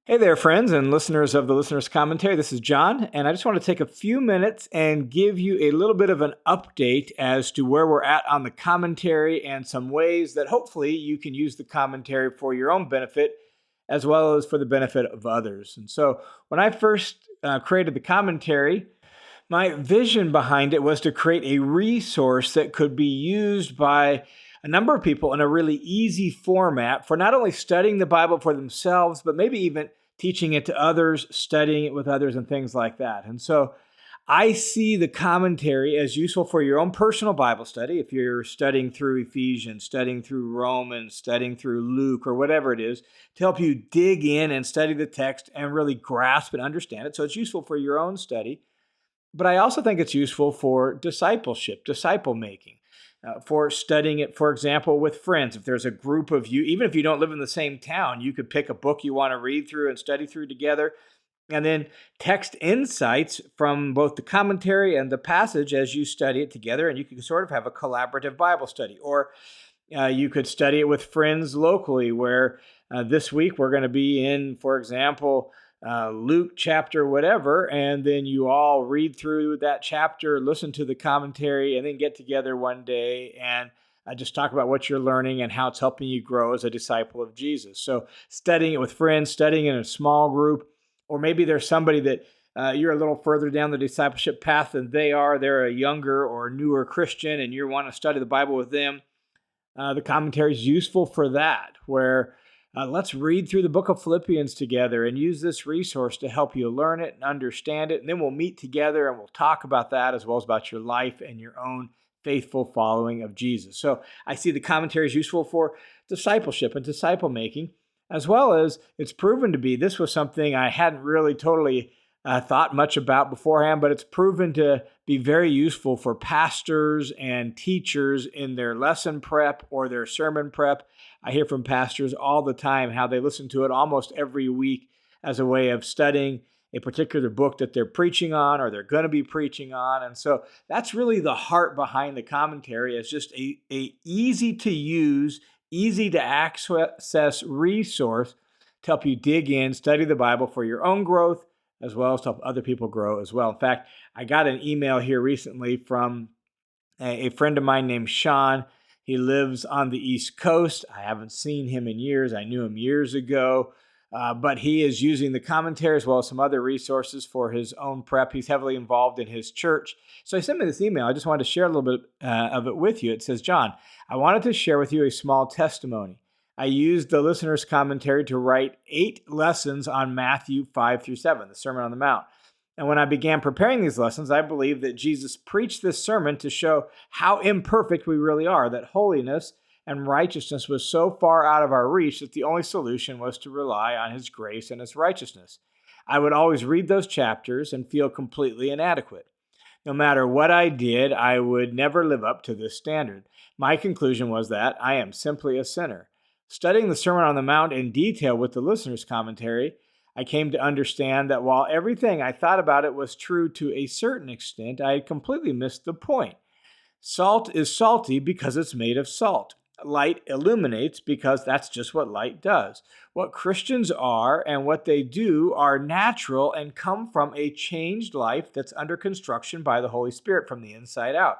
Hey there, friends and listeners of the Listener's Commentary. This is John, and I just want to take a few minutes and give you a little bit of an update as to where we're at on the commentary and some ways that hopefully you can use the commentary for your own benefit as well as for the benefit of others. And so, when I first created the commentary, my vision behind it was to create a resource that could be used by a number of people in a really easy format for not only studying the Bible for themselves, but maybe even teaching it to others, studying it with others, and things like that. And so I see the commentary as useful for your own personal Bible study. If you're studying through Ephesians, studying through Romans, studying through Luke, or whatever it is, to help you dig in and study the text and really grasp and understand it. So it's useful for your own study. But I also think it's useful for discipleship, disciple making, for studying it, for example, with friends. If there's a group of you, even if you don't live in the same town, you could pick a book you want to read through and study through together, and then text insights from both the commentary and the passage as you study it together. And you can sort of have a collaborative Bible study. Or you could study it with friends locally, where this week we're going to be in, for example, Luke chapter whatever, and then you all read through that chapter, listen to the commentary, and then get together one day and just talk about what you're learning and how it's helping you grow as a disciple of Jesus. So studying it with friends, studying in a small group, or maybe there's somebody that you're a little further down the discipleship path than they are. They're a younger or newer Christian, and you want to study the Bible with them. The commentary is useful for that, where let's read through the book of Philippians together and use this resource to help you learn it and understand it. And then we'll meet together and we'll talk about that as well as about your life and your own faithful following of Jesus. So I see the commentary is useful for discipleship and disciple making, as well as it's proven to be. This was something I hadn't really totally thought much about beforehand, but it's proven to be very useful for pastors and teachers in their lesson prep or their sermon prep. I hear from pastors all the time how they listen to it almost every week as a way of studying a particular book that they're preaching on or they're going to be preaching on. And so that's really the heart behind the commentary, is just a easy to use, easy to access resource to help you dig in, study the Bible for your own growth, as well as to help other people grow as well. In fact, I got an email here recently from a friend of mine named Sean. He lives on the East Coast. I haven't seen him in years. I knew him years ago, but he is using the commentary as well as some other resources for his own prep. He's heavily involved in his church. So he sent me this email. I just wanted to share a little bit of it with you. It says, John, I wanted to share with you a small testimony. I used the listener's commentary to write 8 lessons on Matthew 5 through 7, the Sermon on the Mount. And when I began preparing these lessons, I believed that Jesus preached this sermon to show how imperfect we really are, that holiness and righteousness was so far out of our reach that the only solution was to rely on His grace and His righteousness. I would always read those chapters and feel completely inadequate. No matter what I did, I would never live up to this standard. My conclusion was that I am simply a sinner. Studying the Sermon on the Mount in detail with the listener's commentary, I came to understand that while everything I thought about it was true to a certain extent, I had completely missed the point. Salt is salty because it's made of salt. Light illuminates because that's just what light does. What Christians are and what they do are natural and come from a changed life that's under construction by the Holy Spirit from the inside out.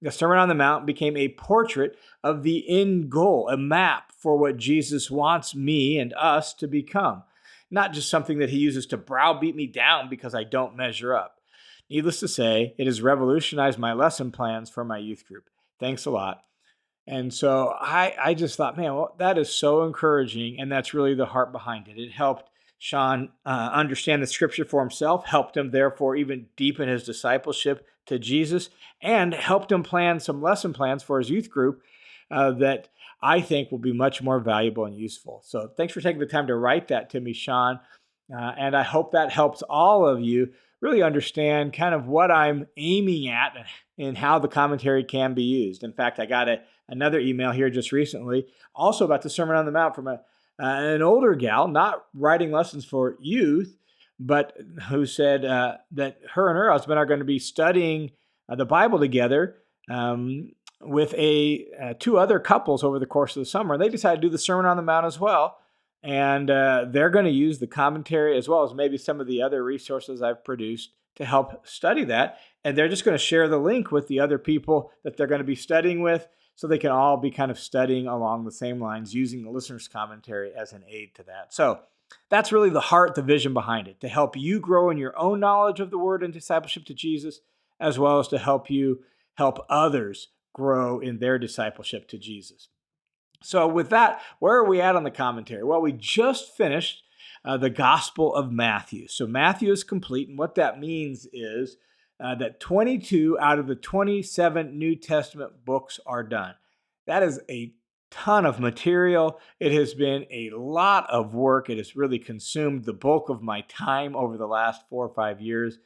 The Sermon on the Mount became a portrait of the end goal, a map for what Jesus wants me and us to become, not just something that He uses to browbeat me down because I don't measure up. Needless to say, it has revolutionized my lesson plans for my youth group. Thanks a lot. And so I just thought, man, well, that is so encouraging, and that's really the heart behind it. It helped Sean understand the Scripture for himself, helped him therefore even deepen his discipleship to Jesus, and helped him plan some lesson plans for his youth group that I think will be much more valuable and useful. So thanks for taking the time to write that to me, Sean. And I hope that helps all of you really understand kind of what I'm aiming at and how the commentary can be used. In fact, I got another email here just recently, also about the Sermon on the Mount from an older gal, not writing lessons for youth, but who said that her and her husband are going to be studying the Bible together with two other couples over the course of the summer. They decided to do the Sermon on the Mount as well. And they're going to use the commentary as well as maybe some of the other resources I've produced to help study that. And they're just going to share the link with the other people that they're going to be studying with, so they can all be kind of studying along the same lines using the listener's commentary as an aid to that. So that's really the heart, the vision behind it, to help you grow in your own knowledge of the word and discipleship to Jesus, as well as to help you help others grow in their discipleship to Jesus. So with that, where are we at on the commentary? Well, we just finished the Gospel of Matthew. So Matthew is complete, and what that means is that 22 out of the 27 New Testament books are done. That is a ton of material. It has been a lot of work. It has really consumed the bulk of my time over the last 4 or 5 years.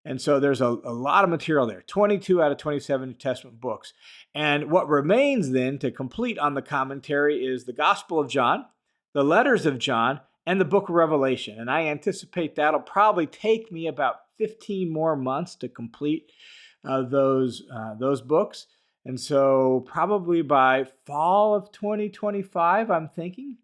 And so there's a lot of material there, 22 out of 27 New Testament books. And what remains then to complete on the commentary is the Gospel of John, the letters of John, and the book of Revelation. And I anticipate that'll probably take me about 15 more months to complete those books. And so probably by fall of 2025, I'm thinking.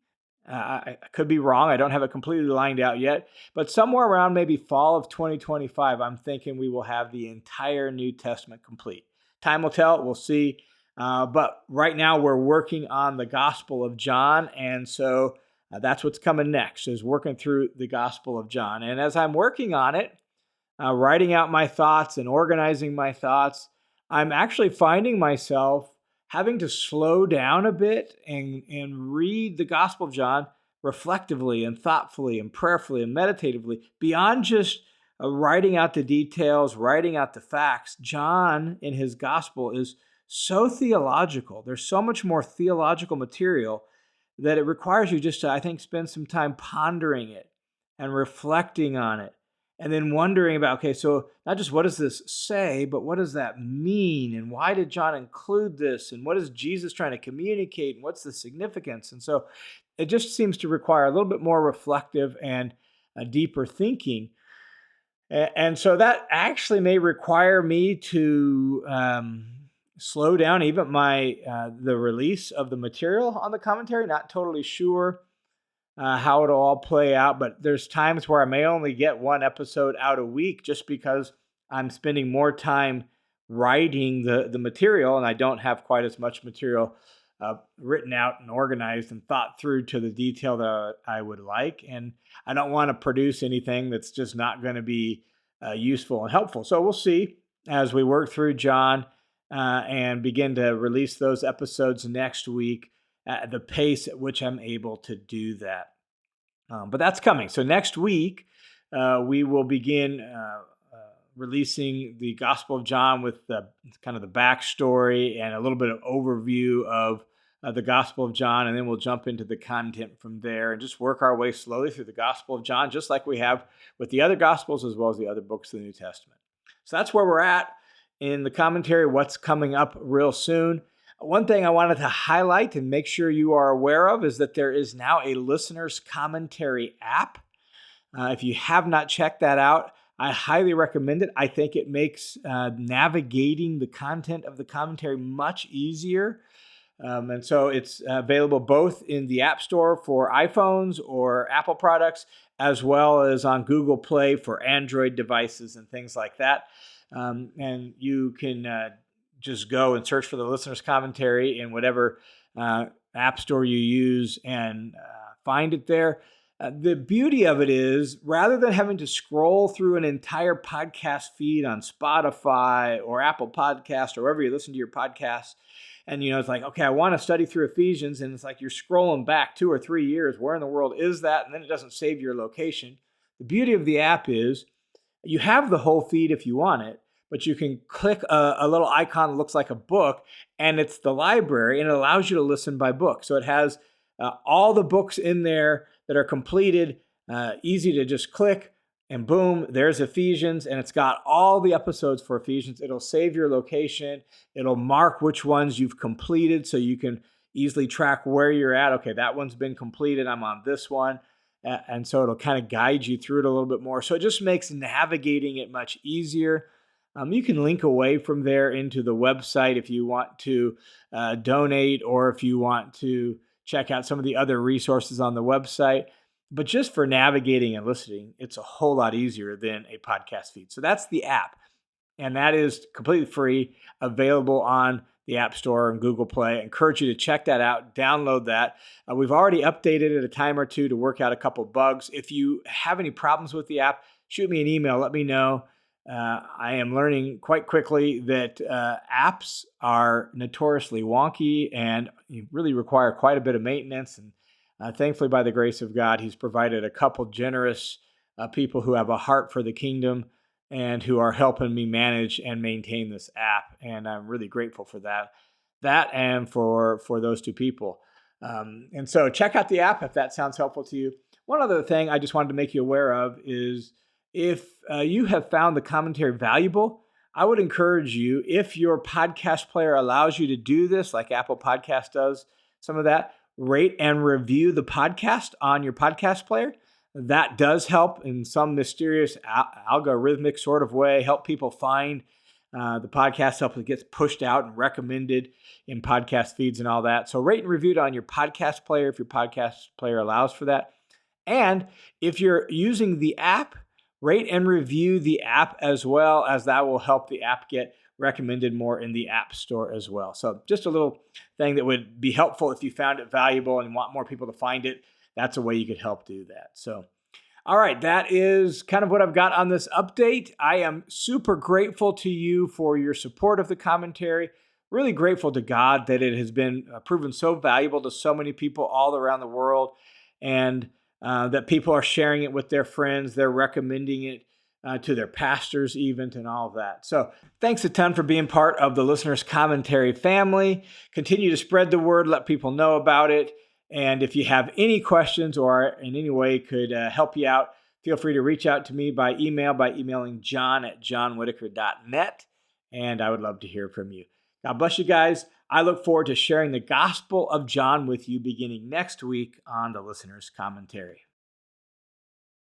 I could be wrong. I don't have it completely lined out yet, but somewhere around maybe fall of 2025, I'm thinking we will have the entire New Testament complete. Time will tell. We'll see. But right now we're working on the Gospel of John, and so that's what's coming next, is working through the Gospel of John. And as I'm working on it, writing out my thoughts and organizing my thoughts, I'm actually finding myself having to slow down a bit and read the Gospel of John reflectively and thoughtfully and prayerfully and meditatively, beyond just writing out the details, writing out the facts. John, in his Gospel, is so theological. There's so much more theological material that it requires you just to, I think, spend some time pondering it and reflecting on it. And then wondering about, okay, so not just what does this say, but what does that mean? And why did John include this? And what is Jesus trying to communicate? And what's the significance? And so it just seems to require a little bit more reflective and a deeper thinking. And so that actually may require me to slow down even the release of the material on the commentary. Not totally sure how it'll all play out, but there's times where I may only get one episode out a week just because I'm spending more time writing the material, and I don't have quite as much material written out and organized and thought through to the detail that I would like. And I don't want to produce anything that's just not going to be useful and helpful. So we'll see as we work through John and begin to release those episodes next week at the pace at which I'm able to do that. But that's coming. So next week, we will begin releasing the Gospel of John with kind of the backstory and a little bit of overview of the Gospel of John, and then we'll jump into the content from there and just work our way slowly through the Gospel of John, just like we have with the other Gospels as well as the other books of the New Testament. So that's where we're at in the commentary, what's coming up real soon. One thing I wanted to highlight and make sure you are aware of is that there is now a listener's commentary app. If you have not checked that out, I highly recommend it. I think it makes navigating the content of the commentary much easier. And so it's available both in the App Store for iPhones or Apple products, as well as on Google Play for Android devices and things like that. And you can just go and search for the listener's commentary in whatever app store you use and find it there. The beauty of it is, rather than having to scroll through an entire podcast feed on Spotify or Apple Podcast or wherever you listen to your podcasts, and it's like, okay, I want to study through Ephesians, and it's like you're scrolling back 2 or 3 years. Where in the world is that? And then it doesn't save your location. The beauty of the app is you have the whole feed if you want it, but you can click a little icon that looks like a book, and it's the library, and it allows you to listen by book. So it has all the books in there that are completed, easy to just click, and boom, there's Ephesians, and it's got all the episodes for Ephesians. It'll save your location. It'll mark which ones you've completed so you can easily track where you're at. Okay, that one's been completed. I'm on this one. And so it'll kind of guide you through it a little bit more. So it just makes navigating it much easier. You can link away from there into the website if you want to donate, or if you want to check out some of the other resources on the website. But just for navigating and listening, it's a whole lot easier than a podcast feed. So that's the app. And that is completely free, available on the App Store and Google Play. I encourage you to check that out, download that. We've already updated it a time or two to work out a couple bugs. If you have any problems with the app, shoot me an email, let me know. I am learning quite quickly that apps are notoriously wonky and really require quite a bit of maintenance. And thankfully, by the grace of God, He's provided a couple generous people who have a heart for the kingdom and who are helping me manage and maintain this app. And I'm really grateful for that and for those two people. And so check out the app if that sounds helpful to you. One other thing I just wanted to make you aware of is if you have found the commentary valuable, I would encourage you, if your podcast player allows you to do this, like Apple Podcast does, some of that, rate and review the podcast on your podcast player. That does help in some mysterious algorithmic sort of way, help people find the podcast, help it gets pushed out and recommended in podcast feeds and all that. So rate and review it on your podcast player if your podcast player allows for that. And if you're using the app, rate and review the app as well, as that will help the app get recommended more in the App Store as well. So just a little thing that would be helpful if you found it valuable and want more people to find it. That's a way you could help do that. So, all right, that is kind of what I've got on this update. I am super grateful to you for your support of the commentary. Really grateful to God that it has been proven so valuable to so many people all around the world, and that people are sharing it with their friends. They're recommending it to their pastors even, and all of that. So thanks a ton for being part of the Listeners Commentary family. Continue to spread the word, let people know about it. And if you have any questions or in any way could help you out, feel free to reach out to me by emailing john@johnwhitaker.net. And I would love to hear from you. God bless you guys. I look forward to sharing the Gospel of John with you beginning next week on the Listener's Commentary.